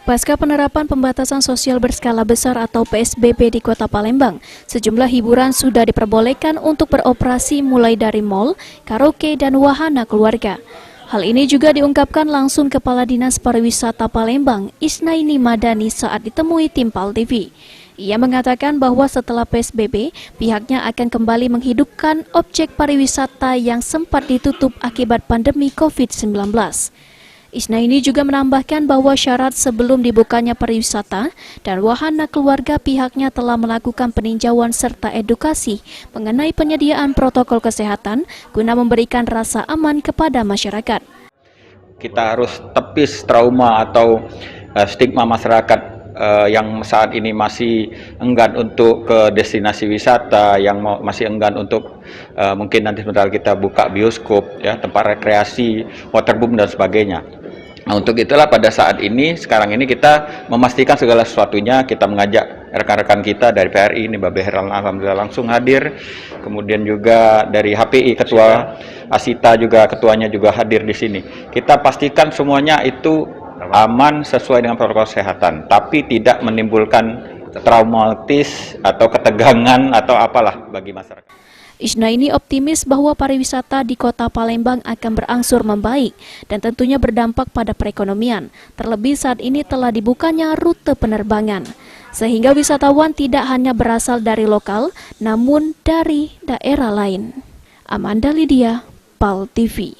Pasca penerapan pembatasan sosial berskala besar atau PSBB di Kota Palembang, sejumlah hiburan sudah diperbolehkan untuk beroperasi mulai dari mal, karaoke, dan wahana keluarga. Hal ini juga diungkapkan langsung Kepala Dinas Pariwisata Palembang, Isnaini Madani saat ditemui tim PAL TV. Ia mengatakan bahwa setelah PSBB, pihaknya akan kembali menghidupkan objek pariwisata yang sempat ditutup akibat pandemi COVID-19. Isnaini juga menambahkan bahwa syarat sebelum dibukanya pariwisata dan wahana keluarga pihaknya telah melakukan peninjauan serta edukasi mengenai penyediaan protokol kesehatan guna memberikan rasa aman kepada masyarakat. Kita harus tepis trauma atau stigma masyarakat yang saat ini masih enggan untuk ke destinasi wisata, yang masih enggan untuk mungkin nanti sebentar kita buka bioskop, ya, tempat rekreasi, waterboom dan sebagainya. Nah, untuk itulah pada saat ini, sekarang ini kita memastikan segala sesuatunya. Kita mengajak rekan-rekan kita dari PRI, ini Mbak Beheral alhamdulillah langsung hadir. Kemudian juga dari HPI, Ketua Asita juga, ketuanya juga hadir di sini. Kita pastikan semuanya itu aman sesuai dengan protokol kesehatan, tapi tidak menimbulkan traumatis atau ketegangan atau apalah bagi masyarakat. Isnaini optimis bahwa pariwisata di Kota Palembang akan berangsur membaik dan tentunya berdampak pada perekonomian, terlebih saat ini telah dibukanya rute penerbangan, sehingga wisatawan tidak hanya berasal dari lokal, namun dari daerah lain. Amanda Lydia, PAL TV.